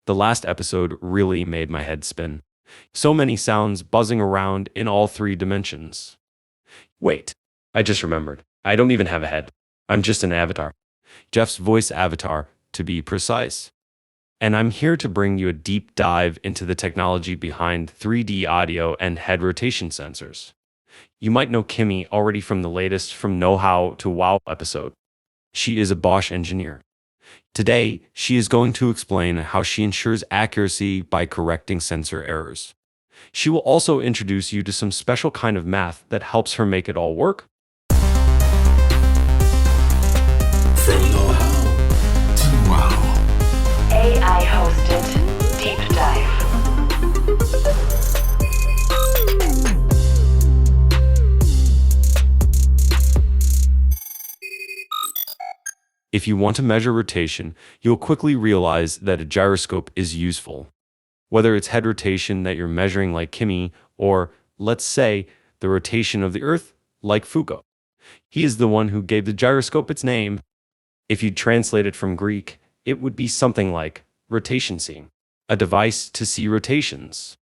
The last episode really made my head spin. So many sounds buzzing around in all three dimensions. Wait, I just remembered. I don't even have a head. I'm just an avatar. Geoff's voice avatar, to be precise. And I'm here to bring you a deep dive into the technology behind 3D audio and head rotation sensors. You might know Kimmy already from the latest From Know-How to Wow episode. She is a Bosch engineer. Today, she is going to explain how she ensures accuracy by correcting sensor errors. She will also introduce you to some special kind of math that helps her make it all work. From know-how to wow. AI hosted Deep Dive. If you want to measure rotation, you'll quickly realize that a gyroscope is useful. Whether it's head rotation that you're measuring like Kimmy, or, let's say, the rotation of the Earth like Foucault. He is the one who gave the gyroscope its name. If you translate it from Greek, it would be something like rotation seeing, a device to see rotations.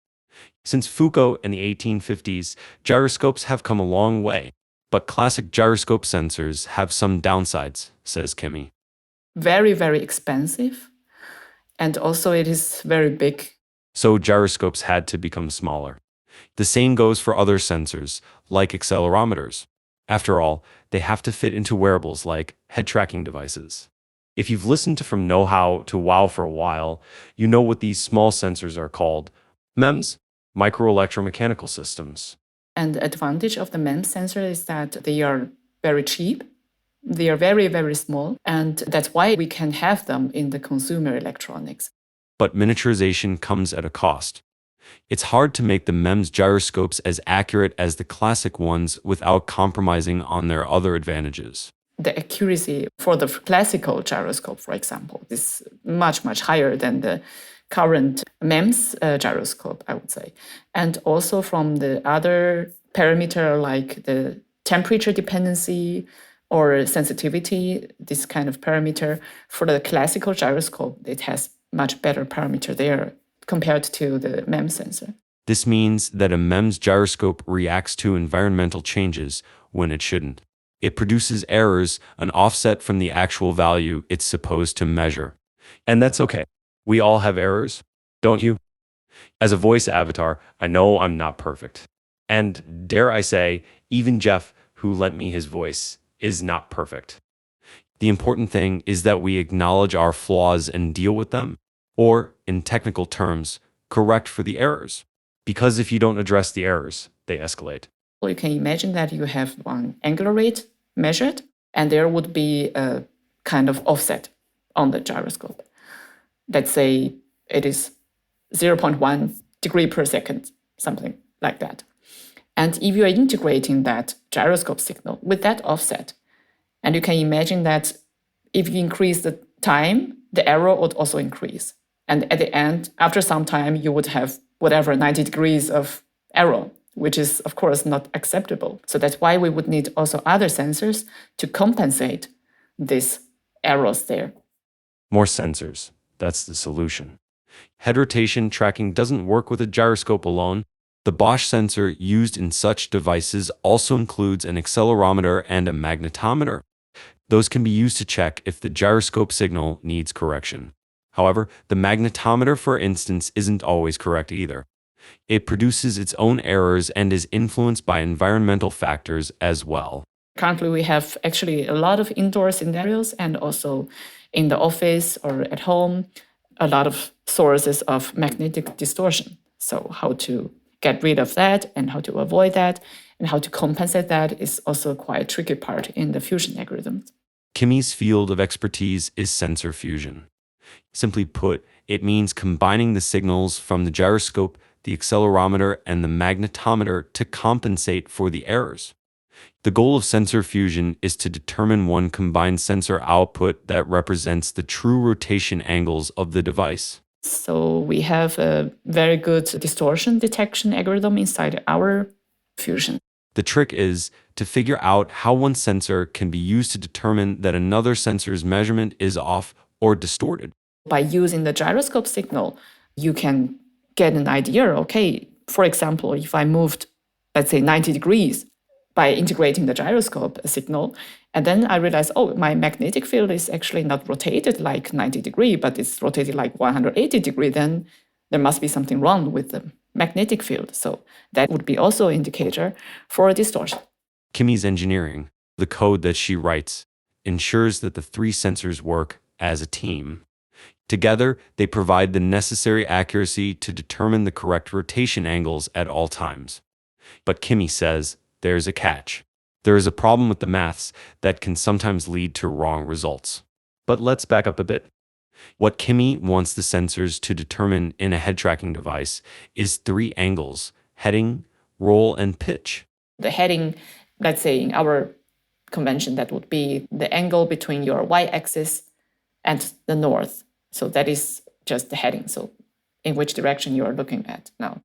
Since Foucault in the 1850s, gyroscopes have come a long way. But classic gyroscope sensors have some downsides, says Kimmy. Very, very expensive. And also it is very big. So gyroscopes had to become smaller. The same goes for other sensors, like accelerometers. After all, they have to fit into wearables like head tracking devices. If you've listened to From Know-How to Wow for a while, you know what these small sensors are called. MEMS, microelectromechanical systems. And the advantage of the MEMS sensor is that they are very cheap. They are very, very small. And that's why we can have them in the consumer electronics. But miniaturization comes at a cost. It's hard to make the MEMS gyroscopes as accurate as the classic ones without compromising on their other advantages. The accuracy for the classical gyroscope, for example, is much, much higher than the current MEMS gyroscope, I would say. And also from the other parameter like the temperature dependency or sensitivity, this kind of parameter, for the classical gyroscope, it has much better parameter there compared to the MEMS sensor. This means that a MEMS gyroscope reacts to environmental changes when it shouldn't. It produces errors, an offset from the actual value it's supposed to measure. And that's okay. We all have errors, don't you? As a voice avatar, I know I'm not perfect. And dare I say, even Geoff, who lent me his voice, is not perfect. The important thing is that we acknowledge our flaws and deal with them, or, in technical terms, correct for the errors. Because if you don't address the errors, they escalate. Well, you can imagine that you have one angular rate measured, and there would be a kind of offset on the gyroscope. Let's say it is 0.1 degree per second, something like that. And if you are integrating that gyroscope signal with that offset, and you can imagine that if you increase the time, the error would also increase. And at the end, after some time, you would have whatever 90 degrees of error, which is, of course, not acceptable. So that's why we would need also other sensors to compensate these errors there. More sensors. That's the solution. Head rotation tracking doesn't work with a gyroscope alone. The Bosch sensor used in such devices also includes an accelerometer and a magnetometer. Those can be used to check if the gyroscope signal needs correction. However, the magnetometer, for instance, isn't always correct either. It produces its own errors and is influenced by environmental factors as well. Currently, we have actually a lot of indoor scenarios and also in the office or at home, a lot of sources of magnetic distortion. So how to get rid of that and how to avoid that and how to compensate that is also quite a tricky part in the fusion algorithms. Kimmy's field of expertise is sensor fusion. Simply put, it means combining the signals from the gyroscope, the accelerometer, and the magnetometer to compensate for the errors. The goal of sensor fusion is to determine one combined sensor output that represents the true rotation angles of the device. So we have a very good distortion detection algorithm inside our fusion. The trick is to figure out how one sensor can be used to determine that another sensor's measurement is off or distorted. By using the gyroscope signal, you can get an idea, okay, for example, if I moved, let's say 90 degrees by integrating the gyroscope signal, and then I realize, oh, my magnetic field is actually not rotated like 90 degree, but it's rotated like 180 degree, then there must be something wrong with the magnetic field. So that would be also an indicator for a distortion. Kimi's engineering, the code that she writes, ensures that the three sensors work as a team. Together, they provide the necessary accuracy to determine the correct rotation angles at all times. But Kimi says there's a catch. There is a problem with the maths that can sometimes lead to wrong results. But let's back up a bit. What Kimi wants the sensors to determine in a head tracking device is three angles: heading, roll, and pitch. The heading, let's say in our convention, that would be the angle between your y-axis and the north. So that is just the heading, so in which direction you are looking at now.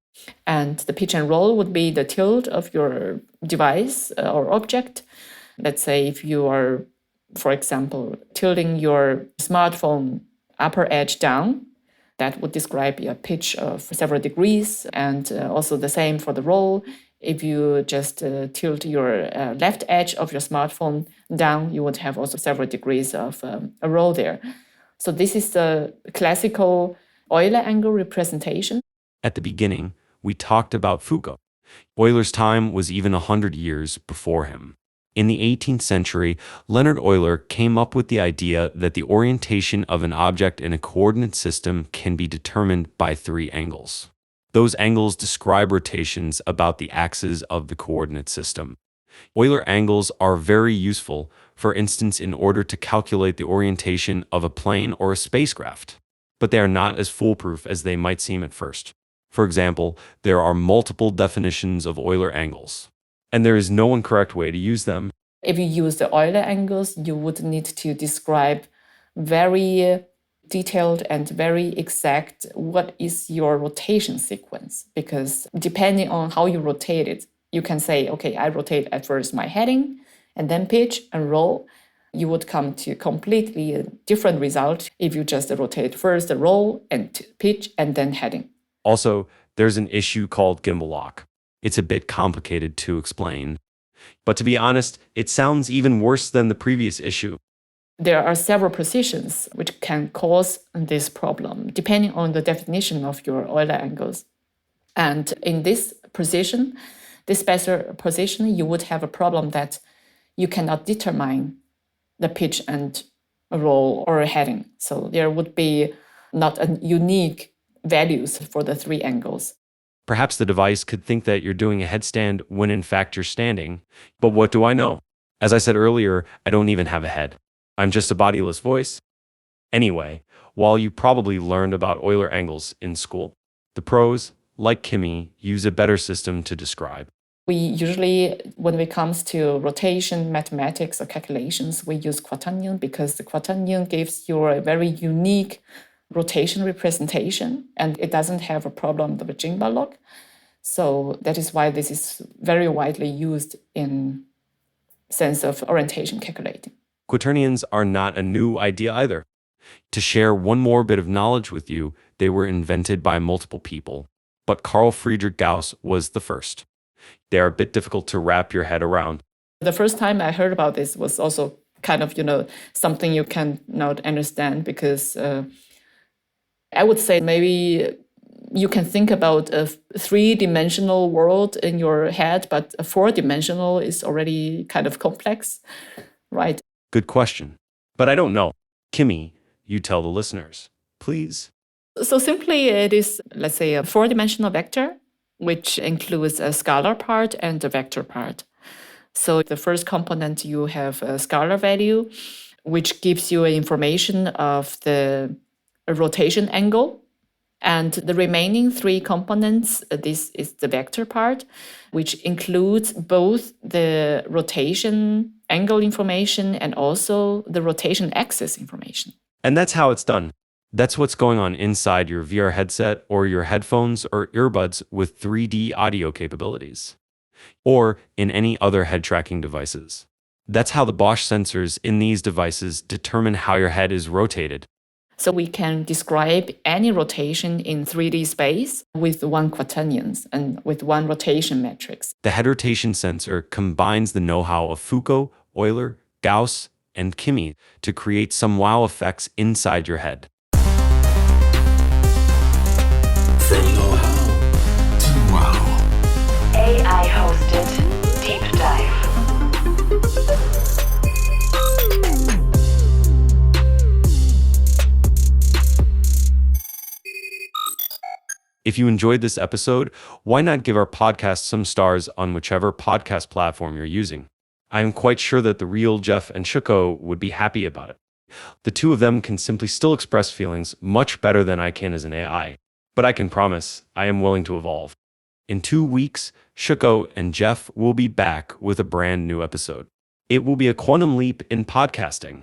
And the pitch and roll would be the tilt of your device or object. Let's say if you are, for example, tilting your smartphone upper edge down, that would describe a pitch of several degrees, and also the same for the roll. If you just tilt your left edge of your smartphone down, you would have also several degrees of a roll there. So this is the classical Euler angle representation. At the beginning, we talked about Foucault. Euler's time was even 100 years before him. In the 18th century, Leonhard Euler came up with the idea that the orientation of an object in a coordinate system can be determined by three angles. Those angles describe rotations about the axes of the coordinate system. Euler angles are very useful, for instance, in order to calculate the orientation of a plane or a spacecraft. But they are not as foolproof as they might seem at first. For example, there are multiple definitions of Euler angles, and there is no one correct way to use them. If you use the Euler angles, you would need to describe very detailed and very exact what is your rotation sequence, because depending on how you rotate it, you can say, okay, I rotate at first my heading and then pitch and roll. You would come to completely a different result if you just rotate first the roll and pitch and then heading. Also, there's an issue called gimbal lock. It's a bit complicated to explain. But to be honest, it sounds even worse than the previous issue. There are several positions which can cause this problem, depending on the definition of your Euler angles. And in this position, this special position, you would have a problem that you cannot determine the pitch and roll or heading. So there would be not a unique values for the three angles. Perhaps the device could think that you're doing a headstand when in fact you're standing. But what do I know? As I said earlier, I don't even have a head. I'm just a bodiless voice. Anyway, while you probably learned about Euler angles in school, the pros, like Kimi, use a better system to describe. We usually, when it comes to rotation, mathematics, or calculations, we use quaternion because the quaternion gives you a very unique rotation representation, and it doesn't have a problem with the gimbal lock. So that is why this is very widely used in sense of orientation calculating. Quaternions are not a new idea either. To share one more bit of knowledge with you, they were invented by multiple people, but Carl Friedrich Gauss was the first. They are a bit difficult to wrap your head around. The first time I heard about this was also kind of, something you cannot understand because I would say maybe you can think about a three-dimensional world in your head, but a four-dimensional is already kind of complex, right? Good question. But I don't know. Kimi, you tell the listeners, please. So simply it is, let's say, a four-dimensional vector, which includes a scalar part and a vector part. So the first component, you have a scalar value, which gives you information of the rotation angle. And the remaining three components, this is the vector part, which includes both the rotation angle information and also the rotation axis information. And that's how it's done. That's what's going on inside your VR headset or your headphones or earbuds with 3D audio capabilities, or in any other head tracking devices. That's how the Bosch sensors in these devices determine how your head is rotated. So we can describe any rotation in 3D space with one quaternions and with one rotation matrix. The head rotation sensor combines the know-how of Foucault, Euler, Gauss, and Kimi to create some wow effects inside your head. From know-how to wow. AI hosted Deep Dive. If you enjoyed this episode, why not give our podcast some stars on whichever podcast platform you're using? I am quite sure that the real Geoff and Foucault would be happy about it. The two of them can simply still express feelings much better than I can as an AI. But I can promise I am willing to evolve. In 2 weeks, Foucault and Geoff will be back with a brand new episode. It will be a quantum leap in podcasting.